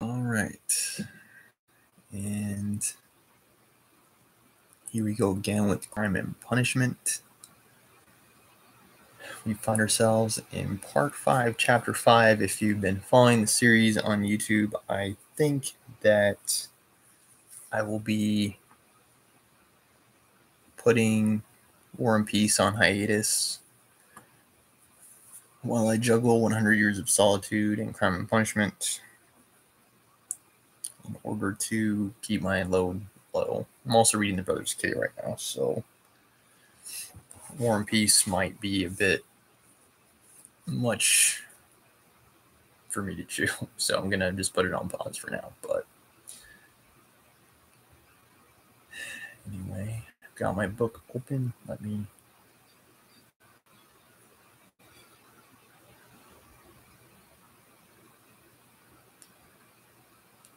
All right. And here we go again with Crime and Punishment. We find ourselves in part 5, chapter 5. If you've been following the series on YouTube, I think that I will be putting War and Peace on hiatus while I juggle 100 Years of Solitude and Crime and Punishment in order to keep my load low. I'm also reading The Brothers Kitty right now, so War and Peace might be a bit much for me to chew, so I'm gonna just put it on pause for now. But anyway, I've got my book open. Let me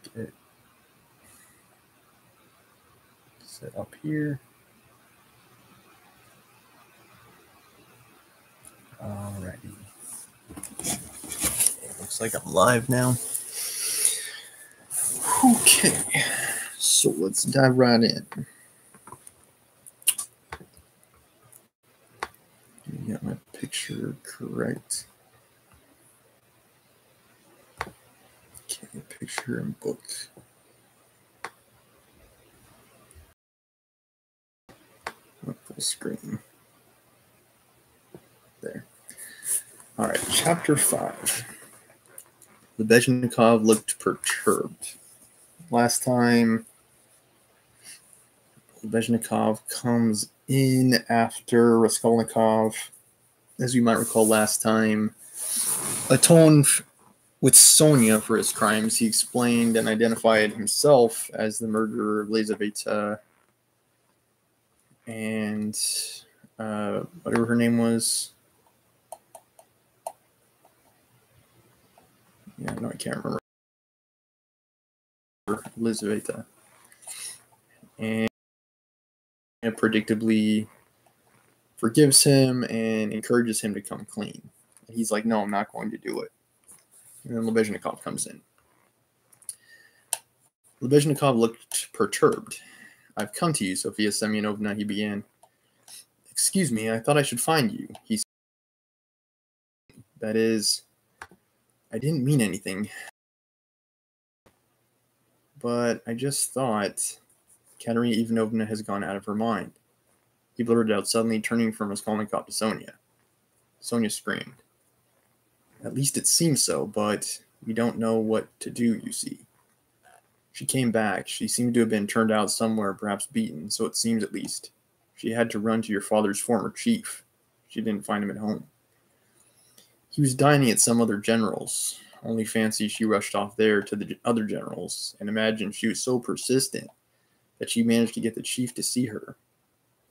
get it set up here. Alrighty. It looks like I'm live now. Okay, so let's dive right in. Got my picture correct. Okay, picture and book. Full screen. There. All right, chapter 5. Lebezhnikov looked perturbed. Last time, Lebezhnikov comes in after Raskolnikov, as you might recall last time, atoned with Sonia for his crimes. He explained and identified himself as the murderer of Lizaveta and whatever her name was. Yeah, no, I can't remember. Lizaveta. And predictably forgives him and encourages him to come clean. And he's like, no, I'm not going to do it. And then Lebezhnikov comes in. Lebezhnikov looked perturbed. I've come to you, Sofia Semyonovna, he began. Excuse me, I thought I should find you, he said. That is, I didn't mean anything. But I just thought Katerina Ivanovna has gone out of her mind. He blurted out, suddenly turning from Raskolnikov to Sonia. Sonia screamed. At least it seems so, but we don't know what to do, you see. She came back. She seemed to have been turned out somewhere, perhaps beaten, so it seems at least. She had to run to your father's former chief. She didn't find him at home. He was dining at some other general's. Only fancy she rushed off there to the other generals, and imagined she was so persistent that she managed to get the chief to see her.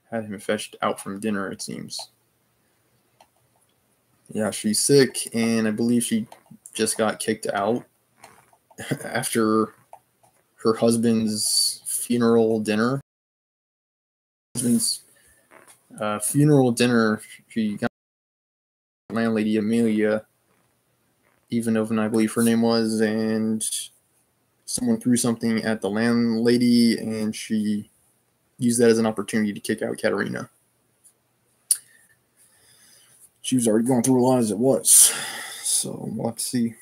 Had him fetched out from dinner, it seems. Yeah, she's sick, and I believe she just got kicked out after her husband's funeral dinner. Funeral dinner, she got landlady Amelia Ivanovna, I believe her name was, and someone threw something at the landlady, and she used that as an opportunity to kick out Katerina. She was already going through a lot as it was, so we'll have to see.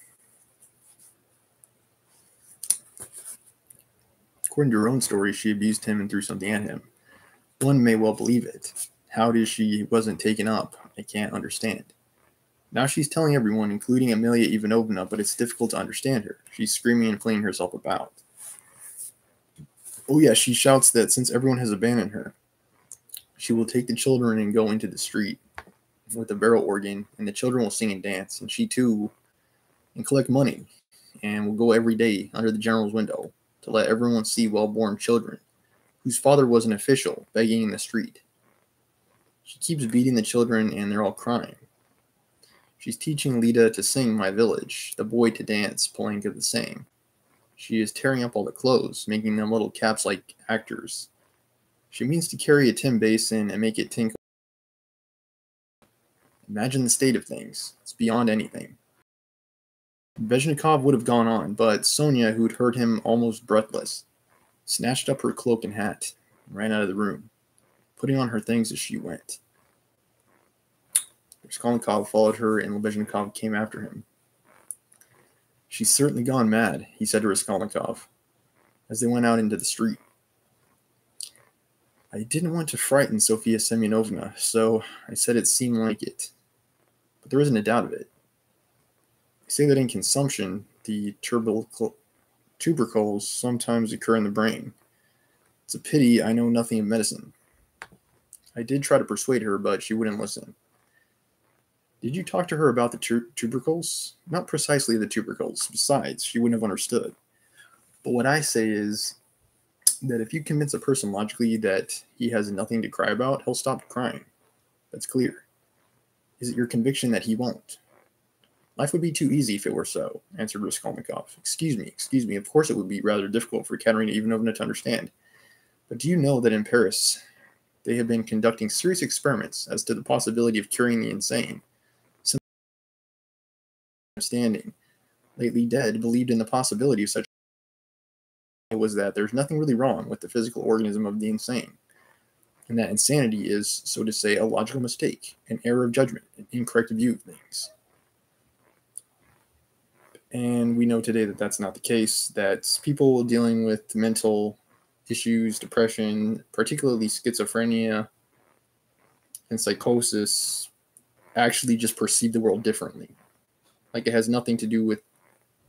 According to her own story, she abused him and threw something at him. One may well believe it. How it is she wasn't taken up, I can't understand. Now she's telling everyone, including Amelia Ivanovna, but it's difficult to understand her. She's screaming and flinging herself about. Oh yeah, she shouts that since everyone has abandoned her, she will take the children and go into the street with a barrel organ, and the children will sing and dance, and she too, and collect money, and will go every day under the general's window to let everyone see well-born children, whose father was an official, begging in the street. She keeps beating the children, and they're all crying. She's teaching Lida to sing My Village, the boy to dance, Polanka the same. She is tearing up all the clothes, making them little caps like actors. She means to carry a tin basin and make it tinkle. Imagine the state of things. It's beyond anything. Bezhnikov would have gone on, but Sonia, who had heard him almost breathless, snatched up her cloak and hat and ran out of the room, putting on her things as she went. Raskolnikov followed her, and Lebezhnikov came after him. "She's certainly gone mad," he said to Raskolnikov, as they went out into the street. "I didn't want to frighten Sofia Semyonovna, so I said it seemed like it. But there isn't a doubt of it. They say that in consumption, the tubercles sometimes occur in the brain. It's a pity I know nothing of medicine." I did try to persuade her, but she wouldn't listen. "Did you talk to her about the tubercles?" "Not precisely the tubercles. Besides, she wouldn't have understood. But what I say is that if you convince a person logically that he has nothing to cry about, he'll stop crying. That's clear. Is it your conviction that he won't?" "Life would be too easy if it were so," answered Raskolnikov. Excuse me, of course it would be rather difficult for Katerina Ivanovna to understand. But do you know that in Paris they have been conducting serious experiments as to the possibility of curing the insane? Since standing, lately dead, believed in the possibility of such. It was that there's nothing really wrong with the physical organism of the insane, and that insanity is, so to say, a logical mistake, an error of judgment, an incorrect view of things. And we know today that that's not the case, that people dealing with mental issues, depression, particularly schizophrenia and psychosis, actually just perceive the world differently. Like it has nothing to do with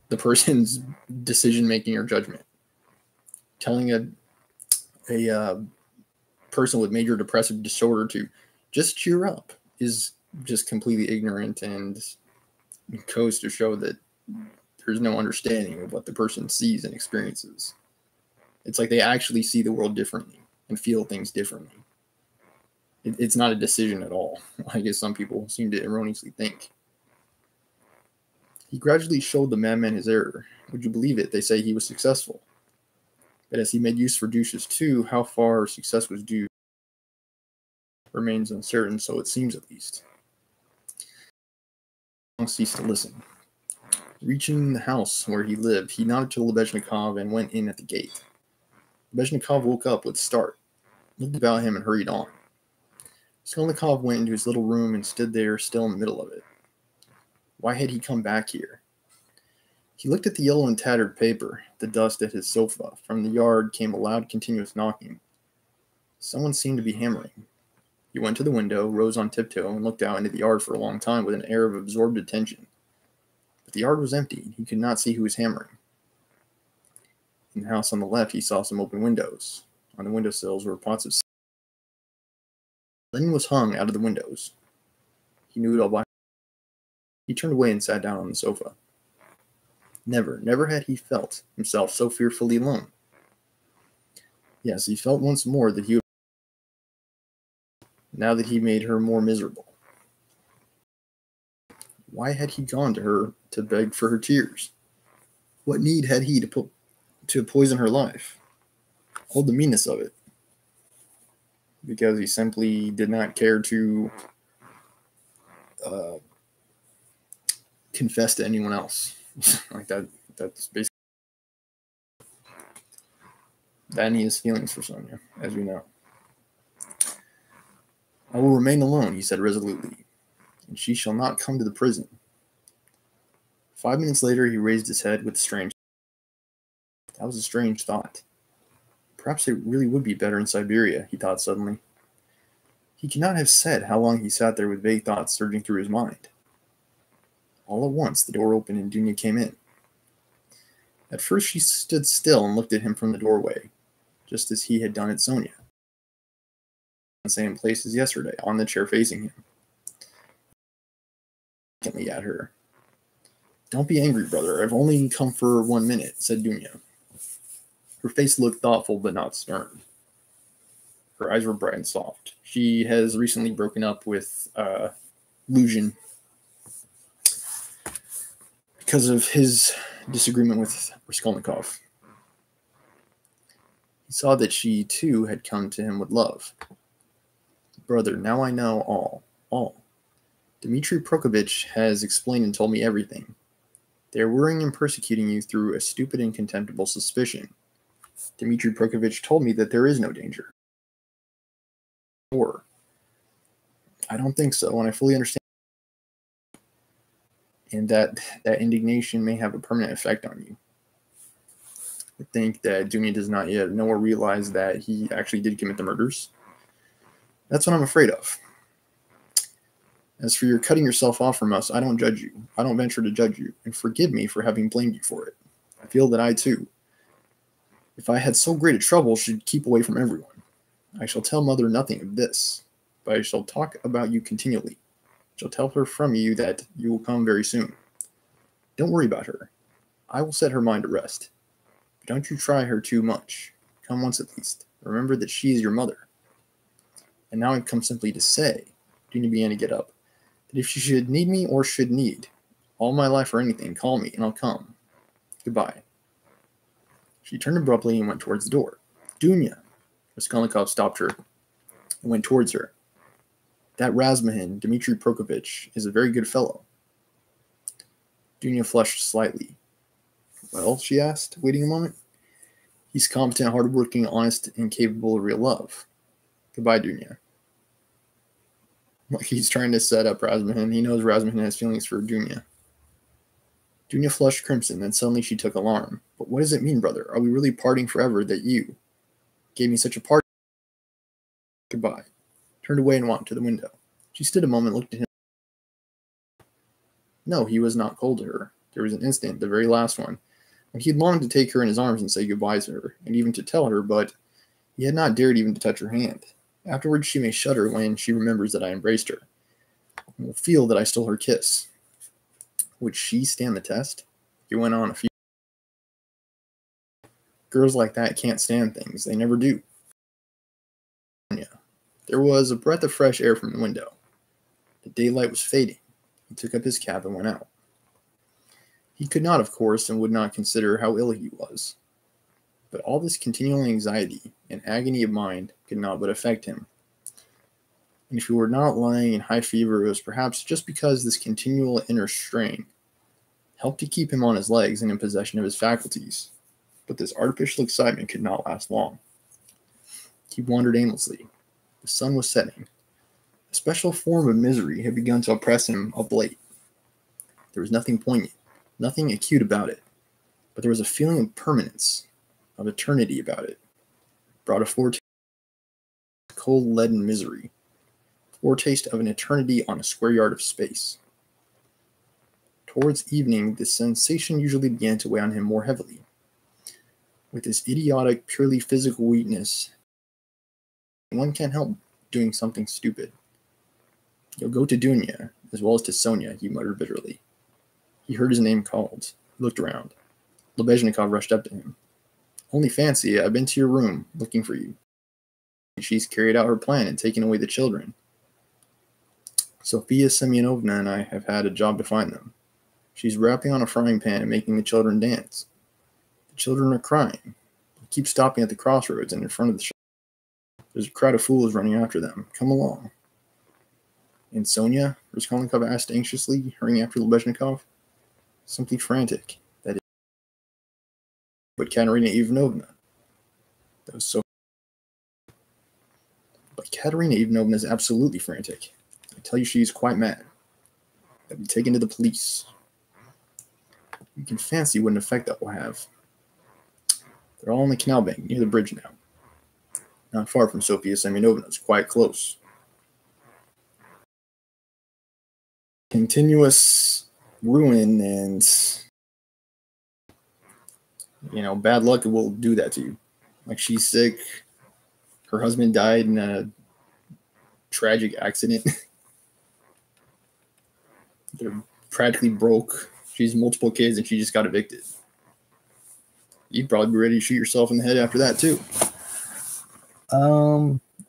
the person's decision-making or judgment. Telling a person with major depressive disorder to just cheer up is just completely ignorant and goes to show that there's no understanding of what the person sees and experiences. It's like they actually see the world differently and feel things differently. It's not a decision at all. I guess some people seem to erroneously think. He gradually showed the madman his error. Would you believe it? They say he was successful. But as he made use for douches too, how far success was due remains uncertain, so it seems at least. He ceased to listen. Reaching the house where he lived, he nodded to Lebezhnikov and went in at the gate. Lebezhnikov woke up with a start, looked about him, and hurried on. Raskolnikov went into his little room and stood there still in the middle of it. Why had he come back here? He looked at the yellow and tattered paper, the dust at his sofa. From the yard came a loud, continuous knocking. Someone seemed to be hammering. He went to the window, rose on tiptoe, and looked out into the yard for a long time with an air of absorbed attention. But the yard was empty. He could not see who was hammering. In the house on the left, he saw some open windows. On the windowsills were pots of linen was hung out of the windows. He knew it all by. He turned away and sat down on the sofa. Never had he felt himself so fearfully alone. Yes, he felt once more that he would, now that he made her more miserable. Why had he gone to her to beg for her tears? What need had he to poison her life? Hold the meanness of it. Because he simply did not care to confess to anyone else. Like that's basically that, and he has feelings for Sonia, as we know. "I will remain alone," he said resolutely, "and she shall not come to the prison." 5 minutes later, he raised his head with a strange. That was a strange thought. Perhaps it really would be better in Siberia, he thought suddenly. He cannot have said how long he sat there with vague thoughts surging through his mind. All at once, the door opened and Dunya came in. At first, she stood still and looked at him from the doorway, just as he had done at Sonia. The same place as yesterday, on the chair facing him. At her. "Don't be angry, brother. I've only come for 1 minute," said Dunya. Her face looked thoughtful but not stern. Her eyes were bright and soft. She has recently broken up with Luzhin because of his disagreement with Raskolnikov. He saw that she, too, had come to him with love. "Brother, now I know all. Dmitri Prokofitch has explained and told me everything. They are worrying and persecuting you through a stupid and contemptible suspicion. Dmitri Prokofiev told me that there is no danger. Or, I don't think so, and I fully understand. And that indignation may have a permanent effect on you. I think that Dunya does not yet know or realize that he actually did commit the murders. That's what I'm afraid of. As for your cutting yourself off from us, I don't judge you. I don't venture to judge you, and forgive me for having blamed you for it. I feel that I, too, if I had so great a trouble, should keep away from everyone. I shall tell Mother nothing of this, but I shall talk about you continually. I shall tell her from you that you will come very soon. Don't worry about her. I will set her mind at rest. But don't you try her too much. Come once at least. Remember that she is your mother. And now I've come simply to say, Dunya began to get up, that if she should need me or should need, all my life or anything, call me and I'll come. Goodbye. She turned abruptly and went towards the door. Dunya! Raskolnikov stopped her and went towards her. That Razmahin, Dmitri Prokofiev, is a very good fellow. Dunya flushed slightly. Well, she asked, waiting a moment. He's competent, hardworking, honest, and capable of real love. Goodbye, Dunya. Like he's trying to set up Razmahin. He knows Razmahin has feelings for Dunya. Dunya flushed crimson, then suddenly she took alarm. But what does it mean, brother? Are we really parting forever that you gave me such a party? Goodbye. Turned away and walked to the window. She stood a moment, looked at him. No, he was not cold to her. There was an instant, the very last one, when he had longed to take her in his arms and say goodbye to her, and even to tell her, but he had not dared even to touch her hand. Afterwards she may shudder when she remembers that I embraced her, and will feel that I stole her kiss. Would she stand the test? He went on a few. Girls like that can't stand things. They never do. There was a breath of fresh air from the window. The daylight was fading. He took up his cap and went out. He could not, of course, and would not consider how ill he was. But all this continual anxiety and agony of mind could not but affect him. And if he were not lying in high fever, it was perhaps just because this continual inner strain helped to keep him on his legs and in possession of his faculties. But this artificial excitement could not last long. He wandered aimlessly. The sun was setting. A special form of misery had begun to oppress him of late. There was nothing poignant, nothing acute about it, but there was a feeling of permanence, of eternity about it. It brought a foretaste of cold leaden misery, a foretaste of an eternity on a square yard of space. Towards evening, this sensation usually began to weigh on him more heavily. With this idiotic, purely physical weakness, one can't help doing something stupid. You'll go to Dunya, as well as to Sonia, he muttered bitterly. He heard his name called. He looked around. Lebezhnikov rushed up to him. Only fancy, I've been to your room, looking for you. She's carried out her plan and taken away the children. Sofia Semyonovna and I have had a job to find them. She's rapping on a frying pan and making the children dance. The children are crying. They keep stopping at the crossroads and in front of the shop. There's a crowd of fools running after them. Come along. And Sonia? Raskolnikov asked anxiously, hurrying after Lebezhnikov. Simply frantic. That is. But Katerina Ivanovna. That was so. But Katerina Ivanovna is absolutely frantic. I tell you, she's quite mad. They'll be taken to the police. You can fancy what an effect that will have. They're all on the canal bank near the bridge now. Not far from Sofia Semyonovna's, quite close. Continuous ruin and, bad luck will do that to you. Like, she's sick. Her husband died in a tragic accident. They're practically broke. She has multiple kids and she just got evicted. You'd probably be ready to shoot yourself in the head after that, too.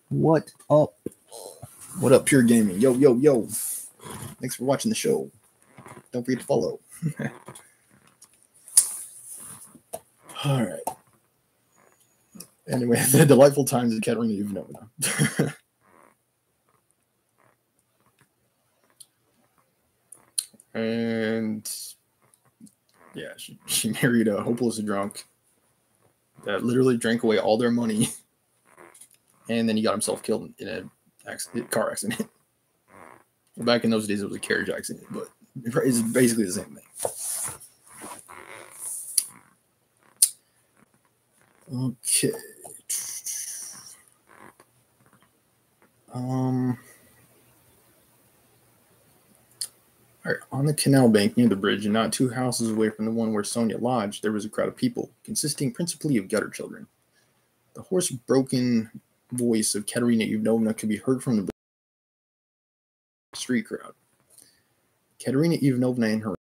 What up? What up, Pure Gaming? Yo, yo, yo. Thanks for watching the show. Don't forget to follow. All right. Anyway, the delightful times of Katerina Ivanovna. And Yeah, she married a hopeless drunk that literally drank away all their money, and then he got himself killed in a car accident. Back in those days, it was a carriage accident, but it's basically the same thing. Okay. All right, on the canal bank near the bridge and not 2 houses away from the one where Sonia lodged, there was a crowd of people, consisting principally of gutter children. The hoarse, broken voice of Katerina Ivanovna could be heard from the street crowd. Katerina Ivanovna in her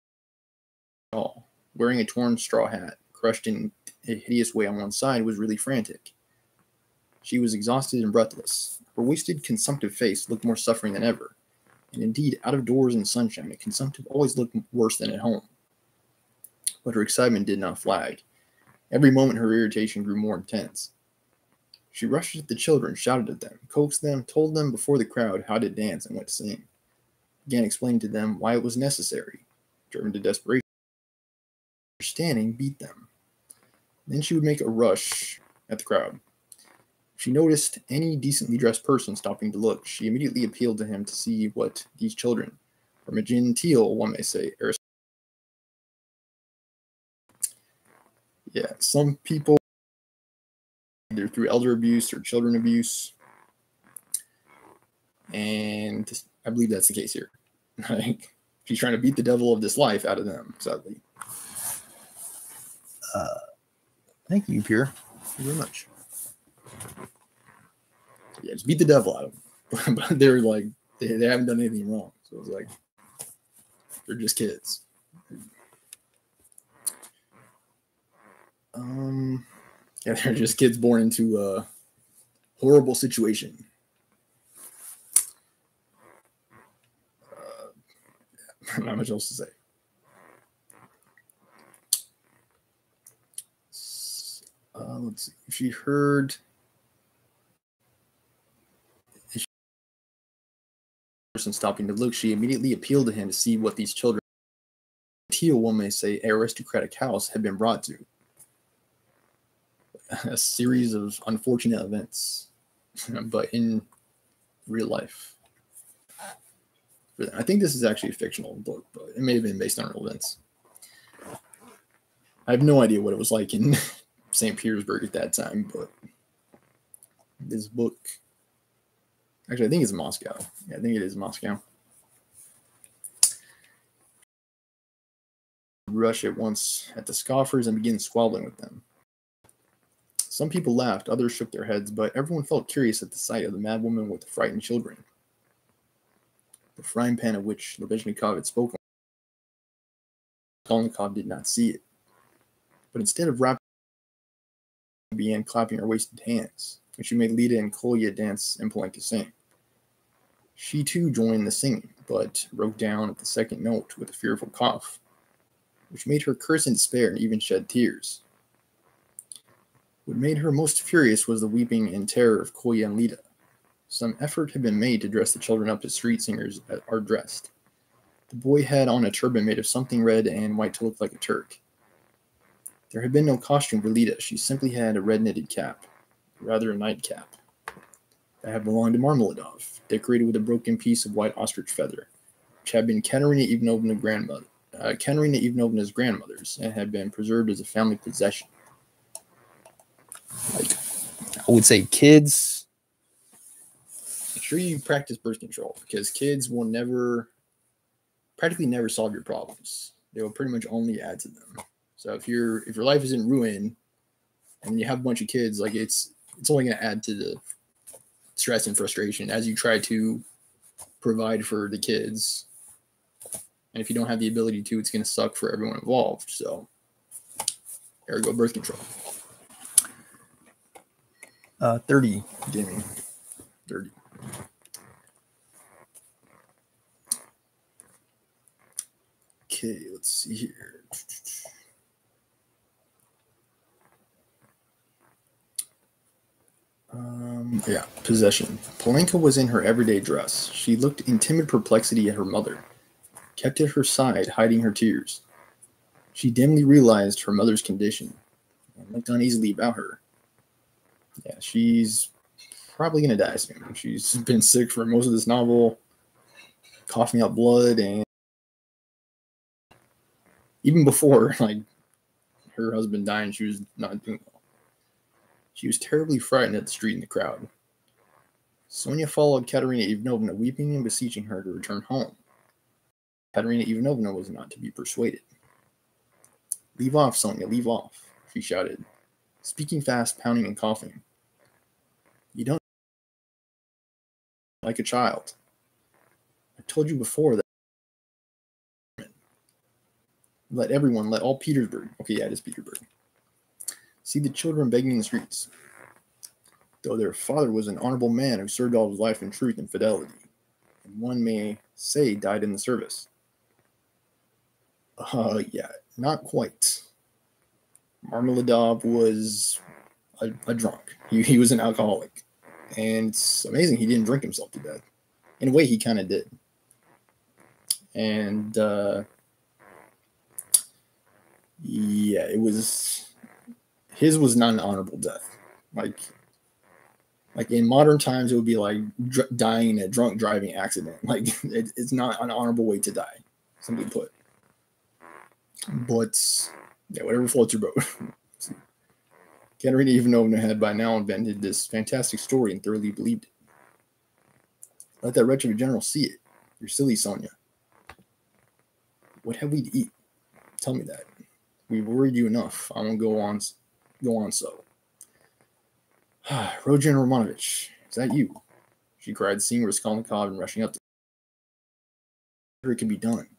shawl, wearing a torn straw hat, crushed in a hideous way on one side, was really frantic. She was exhausted and breathless. Her wasted, consumptive face looked more suffering than ever. And indeed, out of doors in the sunshine, a consumptive always looked worse than at home. But her excitement did not flag. Every moment her irritation grew more intense. She rushed at the children, shouted at them, coaxed them, told them before the crowd how to dance and what to sing. Began explaining to them why it was necessary. Driven to desperation, understanding beat them. Then she would make a rush at the crowd. If she noticed any decently dressed person stopping to look, she immediately appealed to him to see what these children, from a genteel, one may say, yeah, some people, either through elder abuse or children abuse, and I believe that's the case here. Like, she's trying to beat the devil of this life out of them, sadly. Thank you, Pierre. Thank you very much. Yeah, just beat the devil out of them. But they're like, they haven't done anything wrong. So it's like, they're just kids. Yeah, they're just kids born into a horrible situation. Not much else to say. Let's see. If she heard a person stopping to look, she immediately appealed to him to see what these children, one may say, aristocratic house had been brought to. A series of unfortunate events, but in real life. I think this is actually a fictional book, but it may have been based on real events. I have no idea what it was like in St. Petersburg at that time, but this book, actually, I think it's Moscow. Yeah, I think it is Moscow. Rush at once at the scoffers and begin squabbling with them. Some people laughed, others shook their heads, but everyone felt curious at the sight of the mad woman with the frightened children. The frying pan of which Lebezhnikov had spoken, Raskolnikov did not see it. But instead of rapping, she began clapping her wasted hands, and she made Lida and Kolya dance and Polenka sing. She too joined the singing, but broke down at the second note with a fearful cough, which made her curse in despair and even shed tears. What made her most furious was the weeping and terror of Kolya and Lida. Some effort had been made to dress the children up as street singers are dressed. The boy had on a turban made of something red and white to look like a Turk. There had been no costume for Lida. She simply had a red knitted cap, rather a nightcap, that had belonged to Marmeladov, decorated with a broken piece of white ostrich feather, which had been Katerina Ivanovna's grandmother's, and had been preserved as a family possession. Like, I would say, kids, make sure you practice birth control, because kids will practically never solve your problems. They will pretty much only add to them. So if your life is in ruin and you have a bunch of kids, like it's only going to add to the stress and frustration as you try to provide for the kids. And if you don't have the ability to, it's going to suck for everyone involved. So, ergo birth control. 30 gaming. 30. Okay, let's see here. Possession. Polenka was in her everyday dress. She looked in timid perplexity at her mother, kept at her side, hiding her tears. She dimly realized her mother's condition and looked uneasily about her. Yeah, she's probably going to die soon. She's been sick for most of this novel, coughing up blood, and even before, like, her husband dying, she was not doing well. She was terribly frightened at the street and the crowd. Sonia followed Katerina Ivanovna, weeping and beseeching her to return home. Katerina Ivanovna was not to be persuaded. "Leave off, Sonia, leave off," she shouted, speaking fast, pounding and coughing. "You don't like a child. I told you before that. Let everyone, let all Petersburg," okay, yeah, it is Petersburg, "see the children begging in the streets, though their father was an honorable man who served all his life in truth and fidelity, and one may say died in the service." Yeah, not quite. Marmeladov was a drunk. He was an alcoholic. And it's amazing he didn't drink himself to death. In a way, he kind of did. And, yeah, his was not an honorable death. Like in modern times, it would be like dying in a drunk driving accident. Like, it's not an honorable way to die, simply put. But, yeah, whatever floats your boat. Katerina Ivanovna had by now invented this fantastic story and thoroughly believed it. "Let that wretch of a general see it. You're silly, Sonia. What have we to eat? Tell me that. We've worried you enough. I won't go on so." "Rodion Romanovich, is that you?" she cried, seeing Raskolnikov and rushing up to her. "It can be done.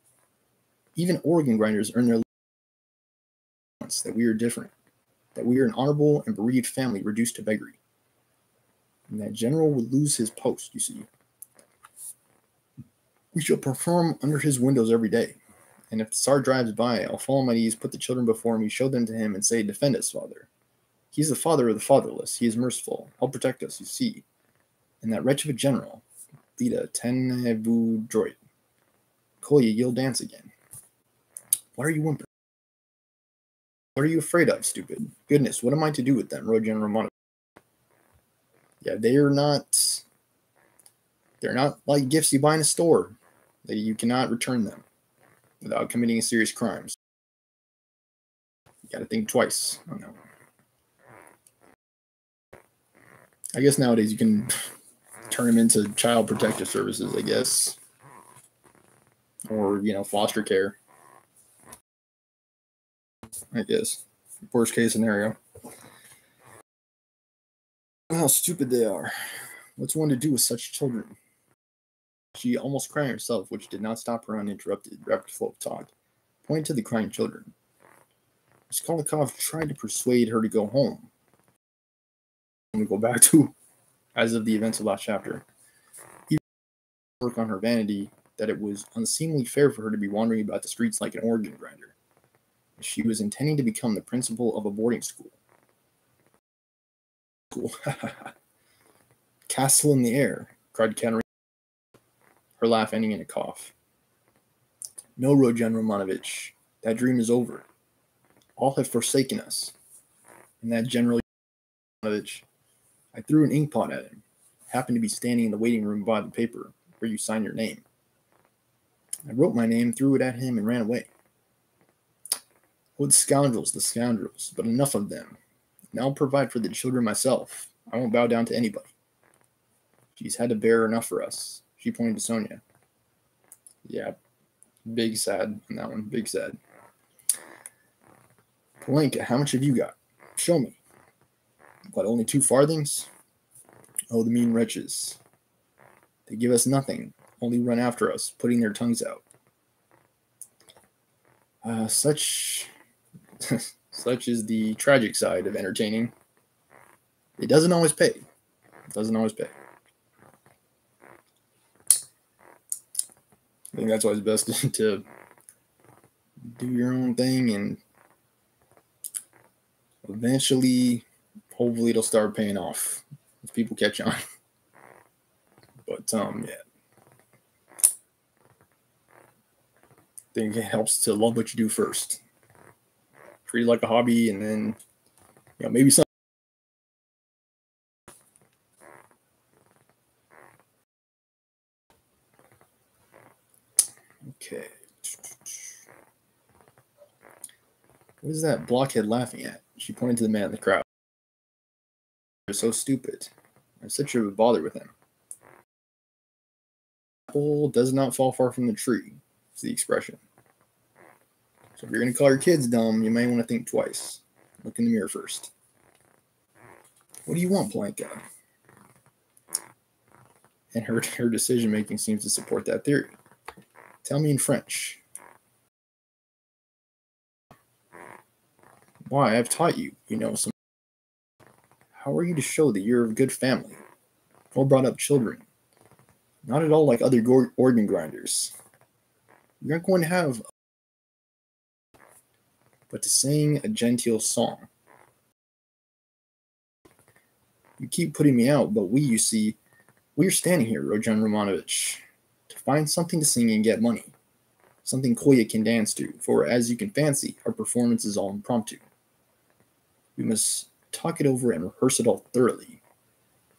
Even organ grinders earn their livings. That we are different. That we are an honorable and bereaved family reduced to beggary. And that general would lose his post, you see. We shall perform under his windows every day. And if the Tsar drives by, I'll fall on my knees, put the children before me, show them to him, and say, 'Defend us, Father. He's the father of the fatherless. He is merciful. He'll protect us, you see.' And that wretch of a general, Lita, ten vous droit. Kolya, you'll dance again. What are you whimpering? What are you afraid of, stupid? Goodness, what am I to do with them, Rodion Romanovich? Yeah, they're not like gifts you buy in a store. You cannot return them without committing serious crimes. You got to think twice on that one. I guess nowadays you can turn them into child protective services, I guess. Or, foster care. I guess. Worst case scenario. How stupid they are. What's one to do with such children? She almost cried herself, which did not stop her uninterrupted, rapid flow of talk, pointing to the crying children. Raskolnikov tried to persuade her to go home. To go back to, as of the events of last chapter. He worked on her vanity that it was unseemly fair for her to be wandering about the streets like an organ grinder. She was intending to become the principal of a boarding school. "Castle in the air," cried Katerina, her laugh ending in a cough. "No, Rodion Romanovich, that dream is over. All have forsaken us. And that General Romanovich, I threw an inkpot at him. Happened to be standing in the waiting room by the paper where you sign your name. I wrote my name, threw it at him, and ran away. Oh, the scoundrels, but enough of them. Now I'll provide for the children myself. I won't bow down to anybody. She's had to bear enough for us." She pointed to Sonia. Yeah, big sad on that one, big sad. "Polenka, how much have you got? Show me." "What, only 2 farthings? Oh, the mean wretches. They give us nothing, only run after us, putting their tongues out. Such is the tragic side of entertaining. It doesn't always pay. It doesn't always pay. I think that's why it's best to do your own thing, and eventually, hopefully, it'll start paying off if people catch on. But yeah, I think it helps to love what you do first. treat it like a hobby, and then maybe some. Okay. What is that blockhead laughing at? She pointed to the man in the crowd. You're so stupid. I said you would bother with him. Apple does not fall far from the tree, is the expression. So if you're going to call your kids dumb, you may want to think twice. Look in the mirror first. What do you want, Blanca? And her decision-making seems to support that theory. Tell me in French. Why, I've taught you, some. How are you to show that you're of good family? Well brought up children. Not at all like other organ grinders. You're not going to have but to sing a genteel song. You keep putting me out, but you see, we're standing here, Rojan Romanovich, to find something to sing and get money. Something Kolya can dance to, for as you can fancy, our performance is all impromptu. We must talk it over and rehearse it all thoroughly.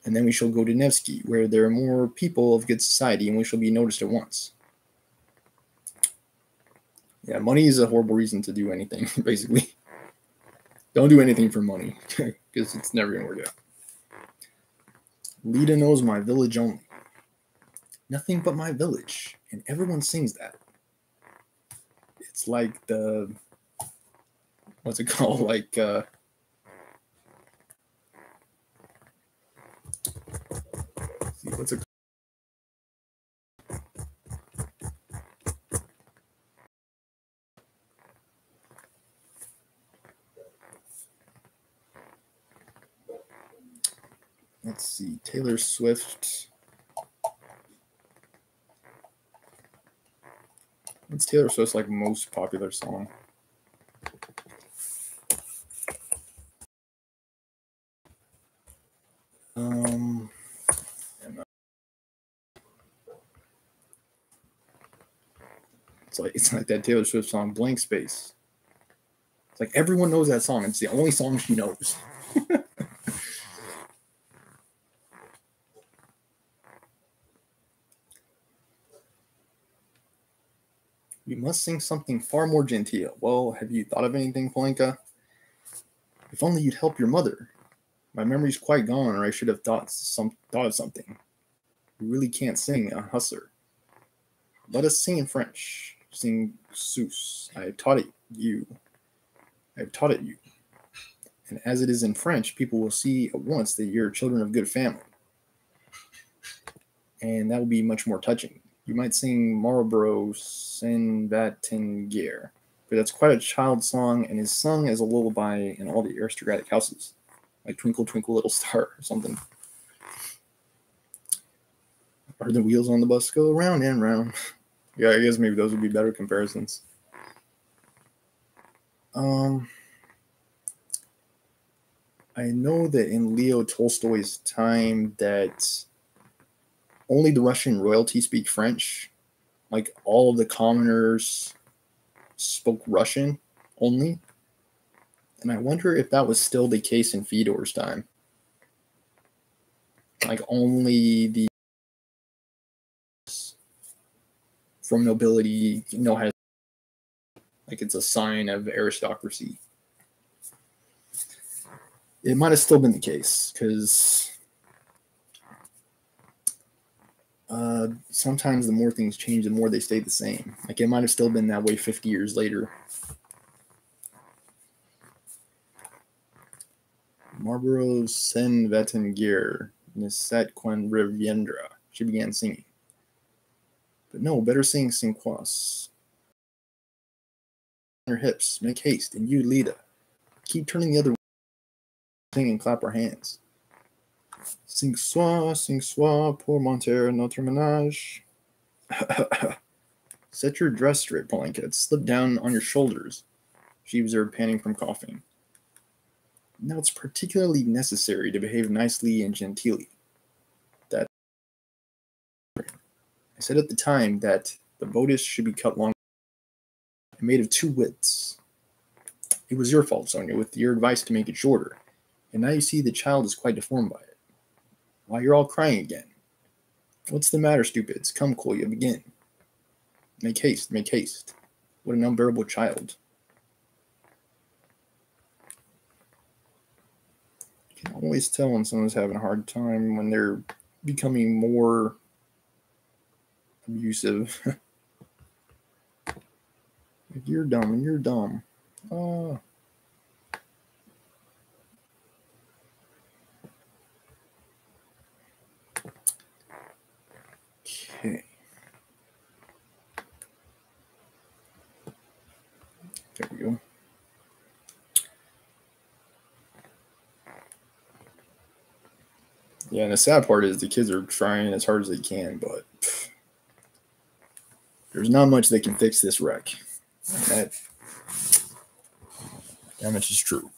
And then we shall go to Nevsky, where there are more people of good society, and we shall be noticed at once. Yeah, money is a horrible reason to do anything, basically. Don't do anything for money, because it's never going to work out. Lita knows my village only. Nothing but my village, and everyone sings that. It's like the... What's it called? Like, what's it called? Let's see, Taylor Swift. What's Taylor Swift's like most popular song? It's like that Taylor Swift song, Blank Space. It's like everyone knows that song. It's the only song she knows. You must sing something far more genteel. Well, have you thought of anything, Polenka? If only you'd help your mother. My memory's quite gone, or I should have thought of something. You really can't sing a hussar. Let us sing in French. Sing Sus. I have taught it you. And as it is in French, people will see at once that you're children of good family. And that will be much more touching. You might sing Marlborough Saint-Vatengier, but that's quite a child song and is sung as a lullaby in all the aristocratic houses, like Twinkle, Twinkle, Little Star or something. Or the wheels on the bus go round and round. Yeah, I guess maybe those would be better comparisons. I know that in Leo Tolstoy's time that only the Russian royalty speak French. Like all of the commoners spoke Russian only. And I wonder if that was still the case in Fyodor's time. Like only the from nobility has, like it's a sign of aristocracy. It might have still been the case because sometimes the more things change, the more they stay the same. Like it might have still been that way 50 years later. Marlborough Saint-Vatengier, Nisette Quan Reviendra. She began singing. But no, better sing Cinquas. Her hips, make haste, and you, Lita, keep turning the other way. Sing and clap our hands. Sing soir, pour monter notre ménage. Set your dress straight, Polenka. Slip down on your shoulders, she observed, panting from coughing. Now it's particularly necessary to behave nicely and genteelly. That I said at the time that the bodice should be cut long and made of 2 widths. It was your fault, Sonia, with your advice to make it shorter. And now you see the child is quite deformed by it. Why, you're all crying again. What's the matter, stupids? Come, Kolya, begin. Make haste, make haste. What an unbearable child. You can always tell when someone's having a hard time when they're becoming more abusive. You're dumb and you're dumb. Okay. There we go. Yeah, and the sad part is the kids are trying as hard as they can, but there's not much that can fix this wreck. That much is true.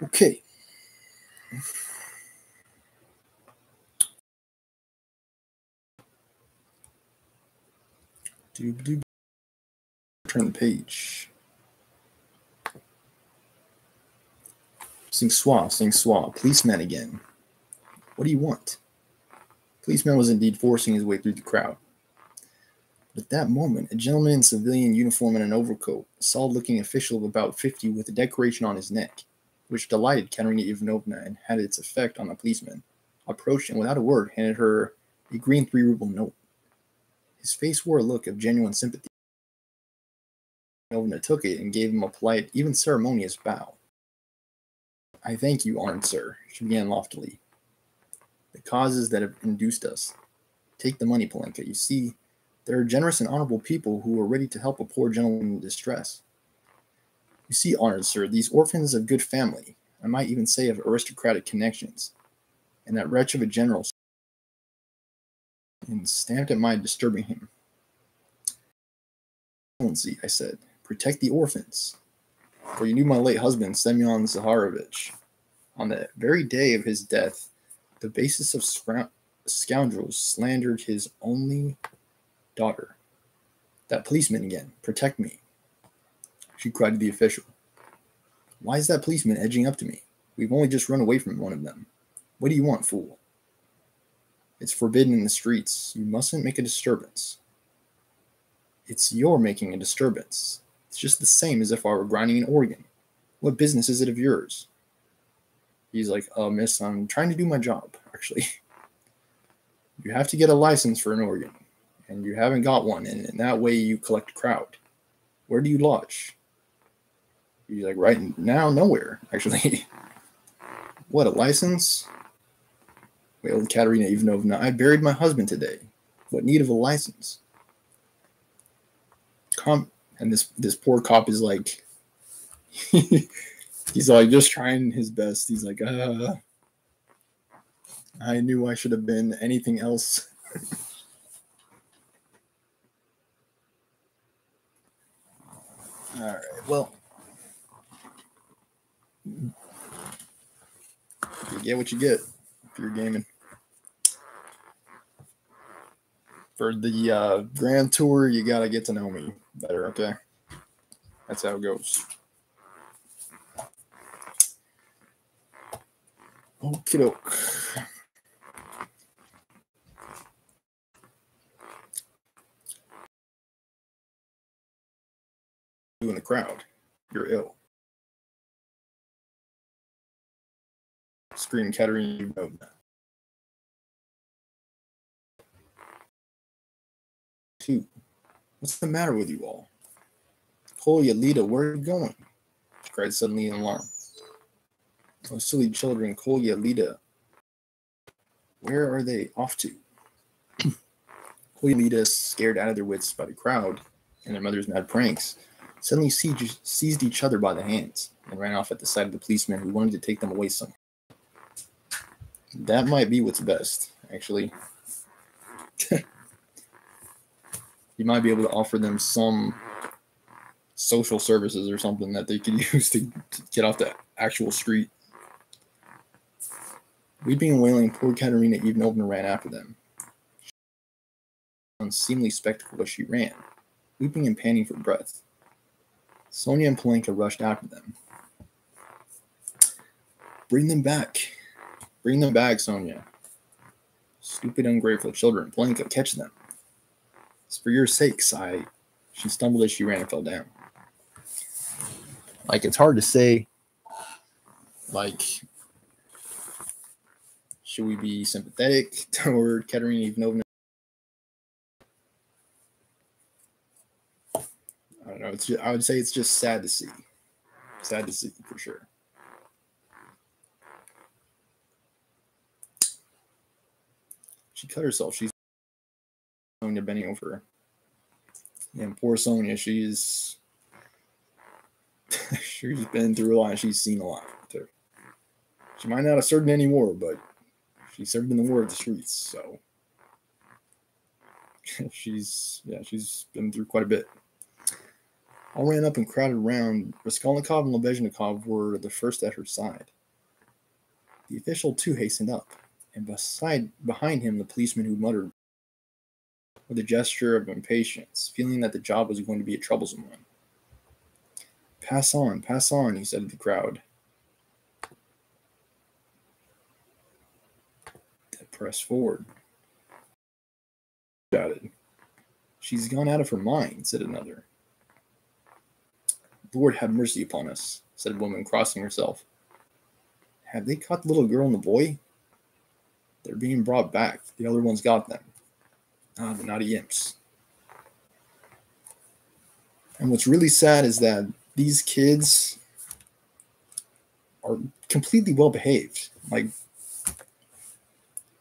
Okay. Turn the page. Sing swa, policeman again. What do you want? Policeman was indeed forcing his way through the crowd. But at that moment, a gentleman in civilian uniform and an overcoat, a solid-looking official of about 50 with a decoration on his neck, which delighted Katerina Ivanovna and had its effect on the policeman, approached and without a word handed her a green 3-ruble note. His face wore a look of genuine sympathy. Ivanovna took it and gave him a polite, even ceremonious bow. I thank you, honored sir, she began loftily. The causes that have induced us. Take the money, Polenka. You see, there are generous and honorable people who are ready to help a poor gentleman in distress. You see, honored sir, these orphans of good family, I might even say of aristocratic connections, and that wretch of a general, and stamped at my disturbing him. Excellency, I said, protect the orphans. For you knew my late husband, Semyon Zaharovich. On the very day of his death, the basest of scoundrels slandered his only daughter. That policeman again. Protect me. She cried to the official. Why is that policeman edging up to me? We've only just run away from one of them. What do you want, fool? It's forbidden in the streets. You mustn't make a disturbance. It's your making a disturbance. It's just the same as if I were grinding an organ. What business is it of yours? He's like, miss, I'm trying to do my job, actually. You have to get a license for an organ, and you haven't got one, and in that way you collect a crowd. Where do you lodge? He's like, right now, nowhere, actually. What, a license? Wailed Katerina Ivanovna. I buried my husband today. What need of a license? And this poor cop is like, he's like just trying his best. He's like, I knew I should have been anything else. All right, well, you get what you get if you're gaming. For the Grand Tour, you gotta get to know me better, okay? That's how it goes. Okie doke. You in the crowd. You're ill. Screamed Katerina Ivanovna. What's the matter with you all? Kolya, Lita, where are you going? She cried suddenly in alarm. Oh, silly children, Kolya, Lita. Where are they off to? Kolya and Lita, scared out of their wits by the crowd and their mother's mad pranks, suddenly seized each other by the hands and ran off at the sight of the policeman who wanted to take them away somewhere. That might be what's best, actually. You might be able to offer them some social services or something that they could use to get off the actual street. Weeping and wailing, poor Katerina Ivanovna ran after them. An unseemly spectacle as she ran, weeping and panting for breath. Sonia and Polenka rushed after them. Bring them back. Bring them back, Sonia. Stupid, ungrateful children. Polenka, catch them. It's for your sake, sigh. She stumbled as she ran and fell down. Like, it's hard to say, like, should we be sympathetic toward Katerina Ivanovna? I don't know. I would say it's just sad to see. Sad to see, for sure. She cut herself. She's Sonia bending over her. And poor Sonia, she's been through a lot. She's seen a lot. Too. She might not have served in any war, but she served in the war of the streets. So she's been through quite a bit. All ran up and crowded around. Raskolnikov and Lebezhnikov were the first at her side. The official too hastened up, and behind him the policeman who muttered with a gesture of impatience, feeling that the job was going to be a troublesome one. Pass on, he said to the crowd. They pressed forward. Shouted. She's gone out of her mind, said another. Lord have mercy upon us, said a woman, crossing herself. Have they caught the little girl and the boy? They're being brought back. The other ones got them. Ah, the naughty imps. And what's really sad is that these kids are completely well behaved. Like,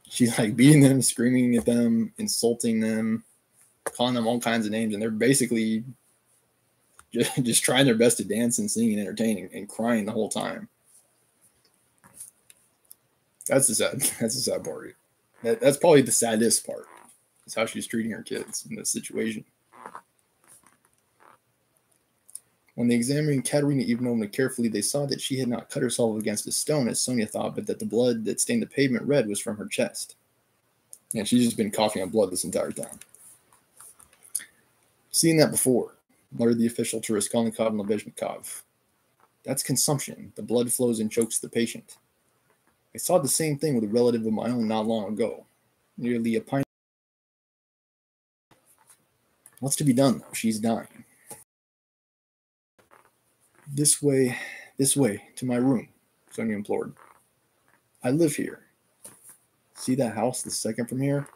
she's like beating them, screaming at them, insulting them, calling them all kinds of names, and they're basically just trying their best to dance and sing and entertain and crying the whole time. That's the sad part. That's probably the saddest part. Is how she's treating her kids in this situation. When they examined Katerina Ivanovna carefully, they saw that she had not cut herself against a stone, as Sonia thought, but that the blood that stained the pavement red was from her chest. And she's just been coughing up blood this entire time. Seen that before, muttered the official to Raskolnikov and Lebezhnikov. That's consumption. The blood flows and chokes the patient. I saw the same thing with a relative of my own not long ago. Nearly a pint. What's to be done, though? She's dying. This way, to my room, Sonia implored. I live here. See that house the second from here?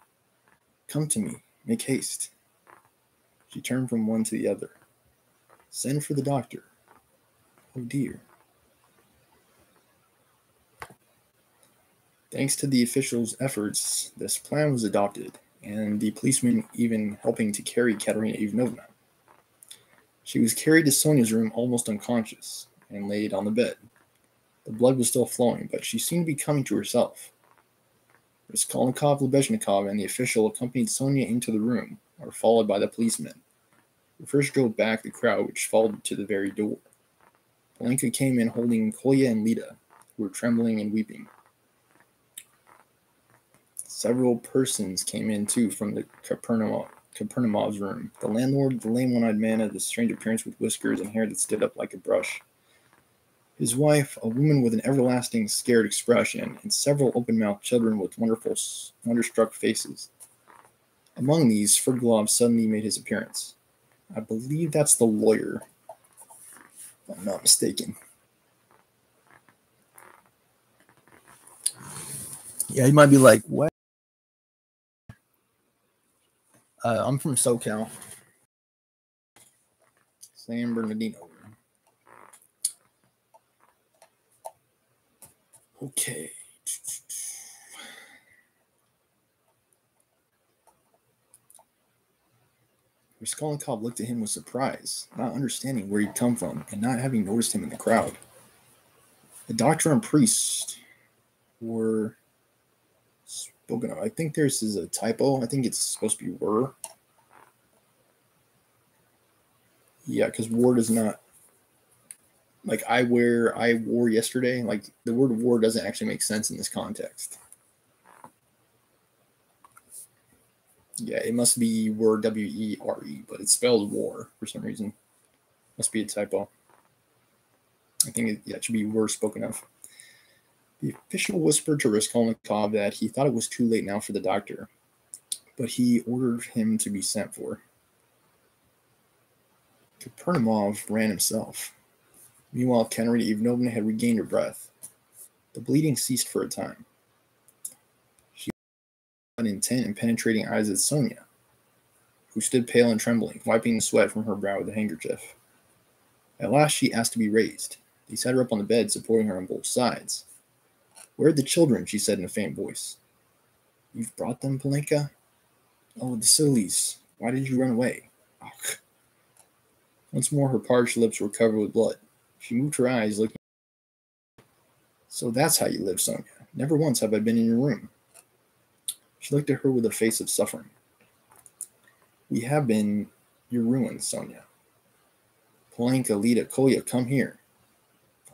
Come to me. Make haste. She turned from one to the other. Send for the doctor. Oh, dear. Thanks to the officials' efforts, this plan was adopted, and the policeman even helping to carry Katerina Ivanovna. She was carried to Sonia's room almost unconscious and laid on the bed. The blood was still flowing, but she seemed to be coming to herself. Raskolnikov, Lebezhnikov, and the official accompanied Sonia into the room, or followed by the policeman, who first drove back the crowd, which followed to the very door. Polenka came in holding Kolya and Lida, who were trembling and weeping. Several persons came in, too, from the Kapernamov's room. The landlord, the lame one-eyed man of the strange appearance with whiskers and hair that stood up like a brush. His wife, a woman with an everlasting, scared expression, and several open-mouthed children with wonder-struck faces. Among these, Sverdlov suddenly made his appearance. I believe that's the lawyer, if I'm not mistaken. Yeah, he might be like, what? I'm from SoCal. San Bernardino. Okay. Raskolnikov looked at him with surprise, not understanding where he'd come from and not having noticed him in the crowd. The doctor and priest were spoken of. I think this is a typo. I think it's supposed to be were. Yeah, because war does not, like I wore yesterday, like the word war doesn't actually make sense in this context. Yeah, it must be word W-E-R-E, but it's spelled war for some reason. Must be a typo. I think it should be words spoken of. The official whispered to Raskolnikov that he thought it was too late now for the doctor, but he ordered him to be sent for. Kapernimov ran himself. Meanwhile, Katerina Ivanovna had regained her breath. The bleeding ceased for a time. She had intent and penetrating eyes at Sonia, who stood pale and trembling, wiping the sweat from her brow with a handkerchief. At last she asked to be raised. They sat her up on the bed, supporting her on both sides. "Where are the children?" she said in a faint voice. "You've brought them, Polenka? Oh, the sillies. Why did you run away?" Ugh. Once more her parched lips were covered with blood. She moved her eyes, looking. "So that's how you live, Sonia. Never once have I been in your room." She looked at her with a face of suffering. "We have been your ruin, Sonia. Polenka, Lida, Kolya, come here."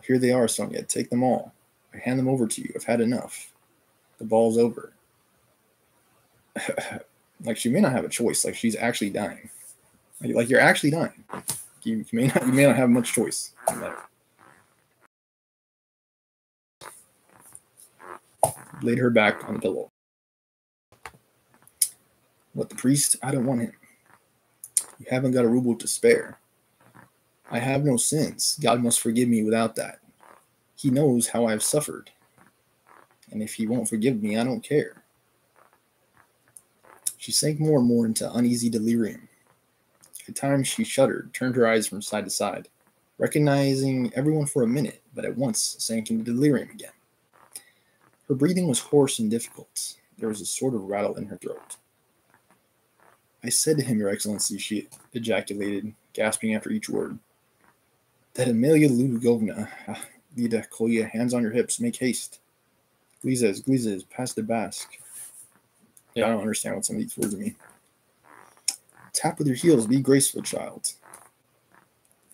"Here they are, Sonia. Take them all. I hand them over to you. I've had enough. The ball's over." Like she may not have a choice. Like she's actually dying. Like you're actually dying. You may not have much choice. Laid her back on the pillow. "What, the priest? I don't want him. You haven't got a ruble to spare. I have no sins. God must forgive me without that. He knows how I have suffered. And if he won't forgive me, I don't care." She sank more and more into uneasy delirium. At times she shuddered, turned her eyes from side to side, recognizing everyone for a minute, but at once sank into delirium again. Her breathing was hoarse and difficult. There was a sort of rattle in her throat. "I said to him, Your Excellency," she ejaculated, gasping after each word, "that Amelia Ludogovna, Lida, Kolya, hands on your hips, make haste. Glizes, pass the basque." Yeah, I don't understand what some of these words mean. "Tap with your heels, be graceful, child.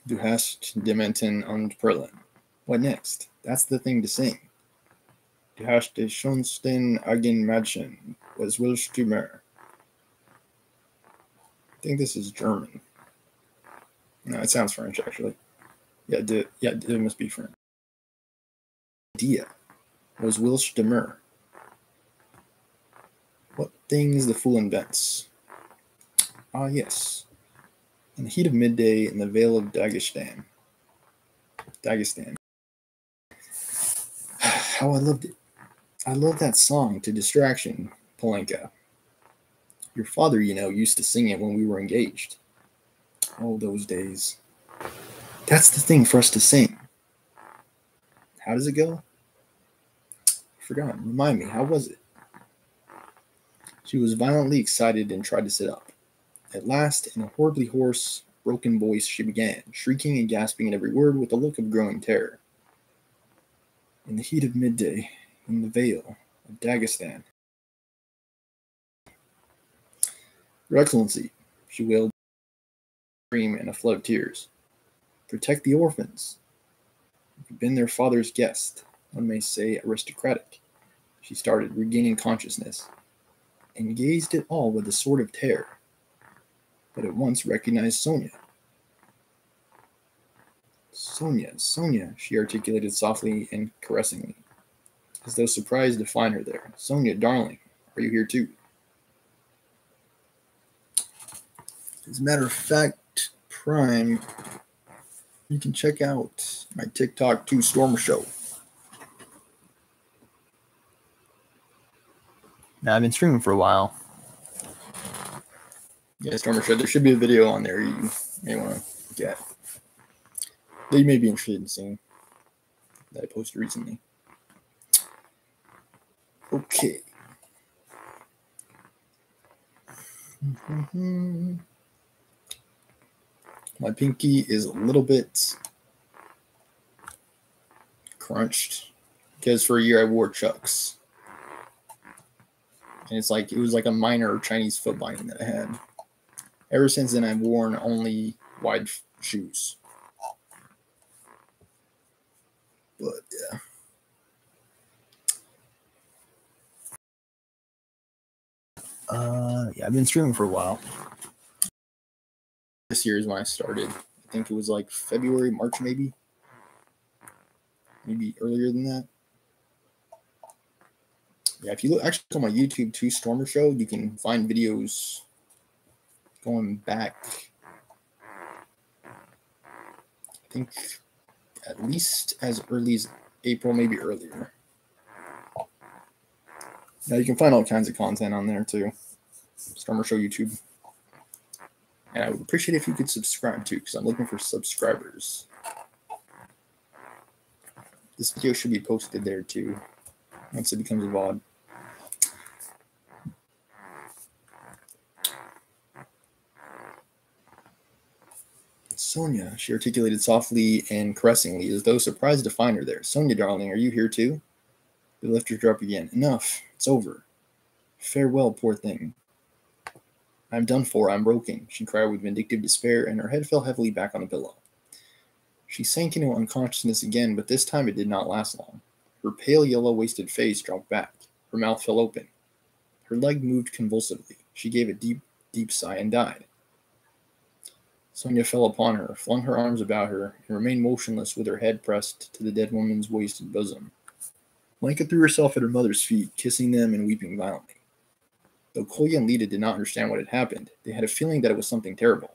Du hast dementen und Perlen." What next? That's the thing to sing. "Du hast die schönsten Augenmädchen, was willst du mehr?" I think this is German. No, it sounds French, actually. It must be French. "Dia, was willst du mehr?" What things the fool invents. Ah, yes. In the heat of midday in the Vale of Dagestan. How I loved it. I love that song to distraction, Polenka. Your father, used to sing it when we were engaged. Oh, those days. That's the thing for us to sing. How does it go? I forgot. Remind me, how was it? She was violently excited and tried to sit up. At last, in a horribly hoarse, broken voice, she began, shrieking and gasping at every word with a look of growing terror. In the heat of midday, in the Vale of Dagestan. Your Excellency, she wailed, scream and a flood of tears. Protect the orphans. You've been their father's guest, one may say aristocratic. She started, regaining consciousness, and gazed at all with a sort of terror, but at once recognized Sonia. Sonia, she articulated softly and caressingly, as though surprised to find her there. "Sonia, darling, are you here too?" As a matter of fact, Prime, you can check out my TikTok 2 Stormer Show. Now, I've been streaming for a while. Yeah, Stormer Show. There should be a video on there you may want to look at that you may be interested in seeing that I posted recently. Okay. My pinky is a little bit crunched because for a year I wore Chucks. And it was like a minor Chinese foot binding that I had. Ever since then, I've worn only wide shoes. But yeah. Yeah, I've been streaming for a while. This year is when I started. I think it was like February, March, maybe earlier than that. Yeah, if you look actually on my YouTube too, Stormer Show, you can find videos going back, I think, at least as early as April, maybe earlier. Now you can find all kinds of content on there too. Stormer Show YouTube. And I would appreciate if you could subscribe too, because I'm looking for subscribers. This video should be posted there too, once it becomes a VOD. Sonia, she articulated softly and caressingly, as though surprised to find her there. Sonia, darling, are you here too? They lifted her up again. Enough. It's over. Farewell, poor thing. I'm done for. I'm broken, she cried with vindictive despair, and her head fell heavily back on the pillow. She sank into unconsciousness again, but this time it did not last long. Her pale, yellow-waisted face dropped back. Her mouth fell open. Her leg moved convulsively. She gave a deep, deep sigh and died. Sonia fell upon her, flung her arms about her, and remained motionless with her head pressed to the dead woman's wasted bosom. Blanca threw herself at her mother's feet, kissing them and weeping violently. Though Kolya and Lita did not understand what had happened, they had a feeling that it was something terrible.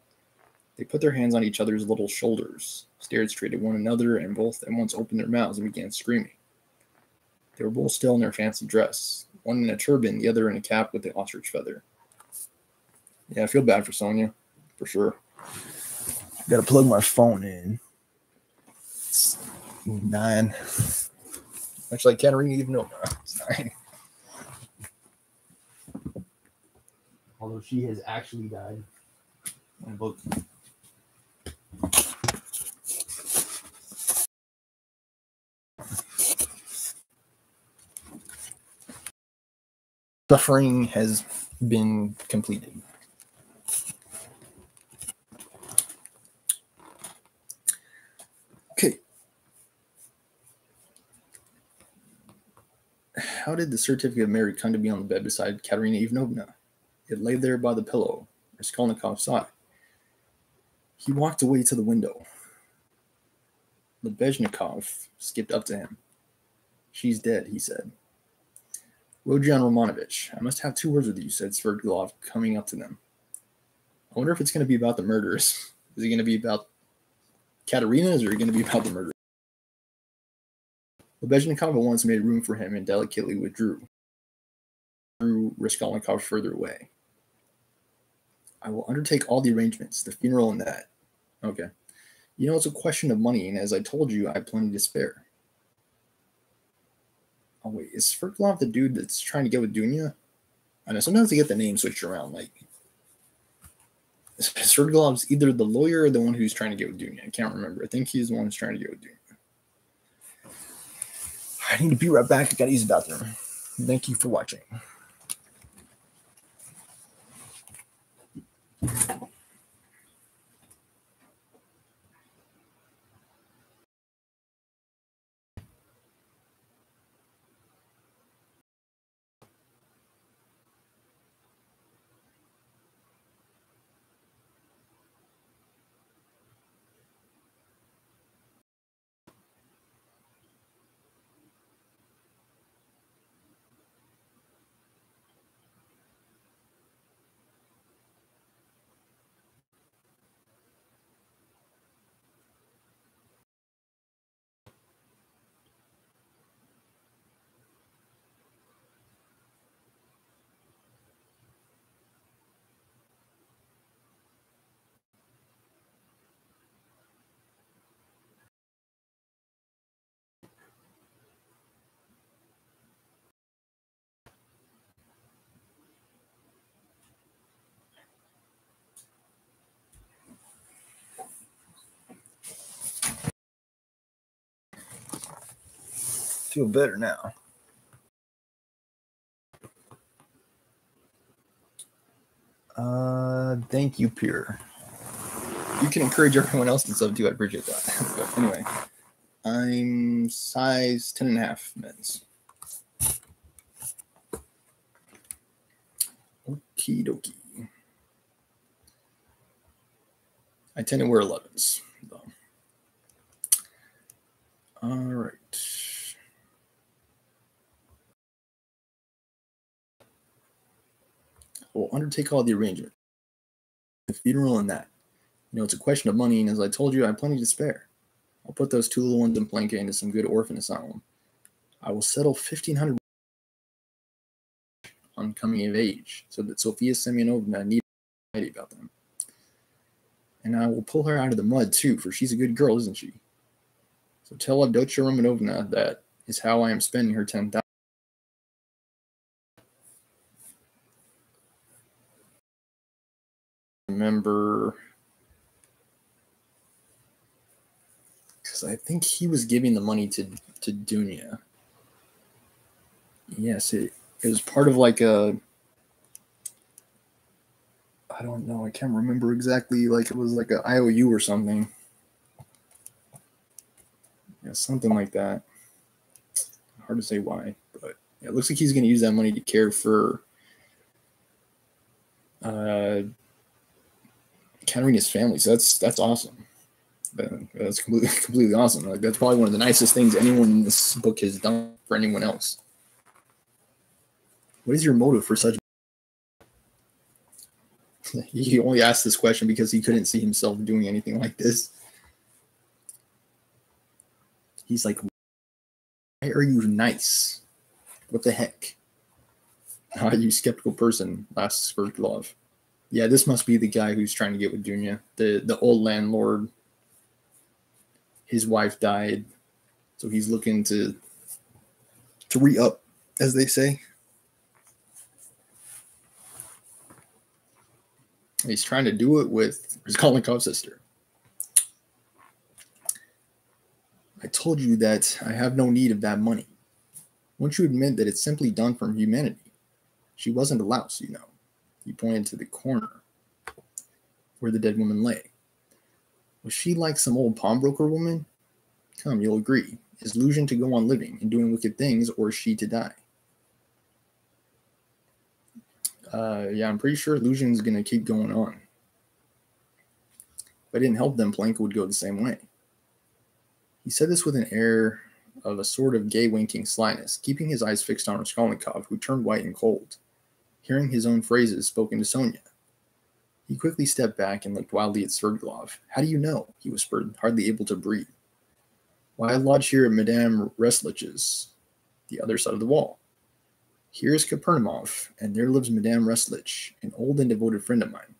They put their hands on each other's little shoulders, stared straight at one another, and both at once opened their mouths and began screaming. They were both still in their fancy dress, one in a turban, the other in a cap with the ostrich feather. Yeah, I feel bad for Sonia, for sure. Gotta plug my phone in. It's 9. Actually, I can't really even know. It's 9. Although she has actually died. Book. Suffering has been completed. Okay. How did the certificate of marriage come to be on the bed beside Katerina Ivanovna? It lay there by the pillow. Raskolnikov saw it. He walked away to the window. Lebezhnikov skipped up to him. She's dead, he said. Rodion Romanovich, I must have 2 words with you, said Sverdlov, coming up to them. I wonder if it's going to be about the murders. Is it going to be about Katerina's or is it going to be about the murders? Lebezhnikov at once made room for him and delicately withdrew. Drew Raskolnikov further away. I will undertake all the arrangements, the funeral and that. Okay. You know, it's a question of money, and as I told you, I have plenty to spare. Oh, wait, is Sverdlov the dude that's trying to get with Dunya? I know, sometimes they get the name switched around, like... Sverdlov's either the lawyer or the one who's trying to get with Dunya. I can't remember. I think he's the one who's trying to get with Dunya. I need to be right back. I gotta use the bathroom. Thank you for watching. Feel better now. Thank you, Pierre. You can encourage everyone else to sub too. I appreciate that. But anyway, I'm size 10.5 men's. Okie dokie. I tend to wear 11s, though. All right. We'll undertake all the arrangement, the funeral and that. You know, it's a question of money, and as I told you, I have plenty to spare. I'll put those 2 little ones in Palenque into some good orphan asylum. I will settle 1,500 on coming of age, so that Sofia Semyonovna need not be about them. And I will pull her out of the mud, too, for she's a good girl, isn't she? So tell Avdotya Romanovna that is how I am spending her 10,000. Remember, because I think he was giving the money to Dunya. Yes, it was part of like a, I don't know, I can't remember exactly, like it was like an IOU or something. Yeah, something like that. Hard to say why, but yeah, it looks like he's going to use that money to care for Katerina's family. So that's awesome. That's completely awesome. Like, that's probably one of the nicest things anyone in this book has done for anyone else. What is your motive for such? He only asked this question because he couldn't see himself doing anything like this. He's like, why are you nice? What the heck? You skeptical person, asks Sverdlov. Yeah, this must be the guy who's trying to get with Dunya. The old landlord. His wife died, so he's looking to re-up, as they say. He's trying to do it with Raskolnikov's sister. I told you that I have no need of that money. Won't you admit that it's simply done from humanity? She wasn't a louse, you know. He pointed to the corner where the dead woman lay. Was she like some old pawnbroker woman? Come, you'll agree. Is Luzhin to go on living and doing wicked things, or is she to die? Yeah, I'm pretty sure Luzhin's going to keep going on. If I didn't help them, Palenque would go the same way. He said this with an air of a sort of gay winking slyness, keeping his eyes fixed on Raskolnikov, who turned white and cold, hearing his own phrases spoken to Sonia. He quickly stepped back and looked wildly at Sverdlov. How do you know? He whispered, hardly able to breathe. Why, I lodge here at Madame Reslich's, the other side of the wall. Here is Kapernamov, and there lives Madame Reslich, an old and devoted friend of mine.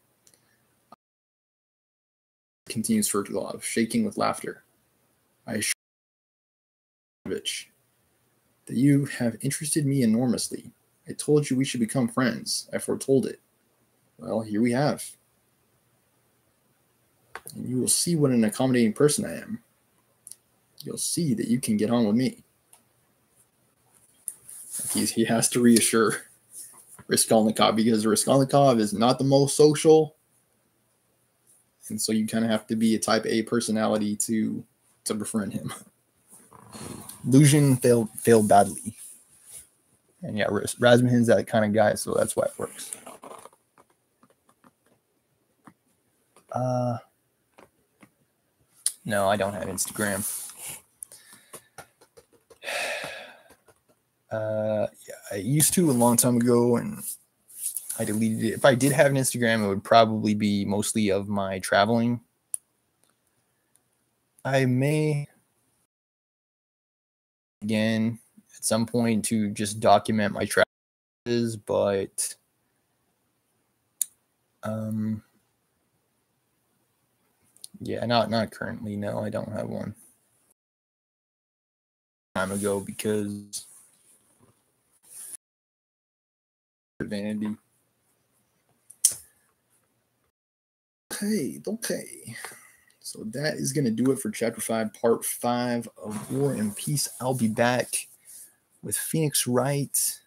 Continues Sverdlov, shaking with laughter. I assure you, that you have interested me enormously. I told you we should become friends. I foretold it. Well, here we have. And you will see what an accommodating person I am. You'll see that you can get on with me. He has to reassure Raskolnikov because Raskolnikov is not the most social. And so you kind of have to be a type A personality to befriend him. Luzhin failed badly. And yeah, Razumhin's that kind of guy, so that's why it works. No, I don't have Instagram. Yeah, I used to a long time ago, and I deleted it. If I did have an Instagram, it would probably be mostly of my traveling. I may again at some point to just document my travels, but yeah, not currently. No, I don't have one. Time ago because vanity. Okay. So that is going to do it for Chapter 5, Part 5 of War and Peace. I'll be back with Phoenix Wright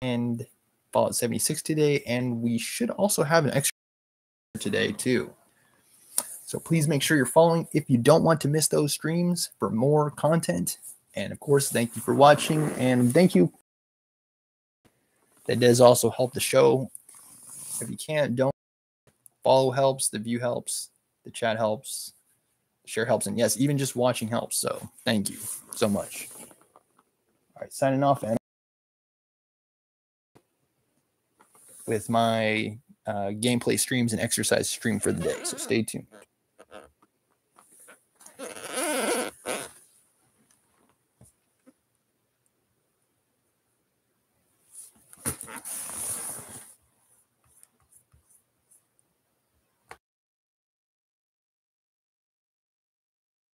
and Fallout 76 today, and we should also have an extra today, too. So please make sure you're following if you don't want to miss those streams for more content. And of course, thank you for watching, and thank you. That does also help the show. If you can't, don't. Follow helps, the view helps, the chat helps, share helps, and yes, even just watching helps. So thank you so much. All right, signing off and with my gameplay streams and exercise stream for the day. So stay tuned.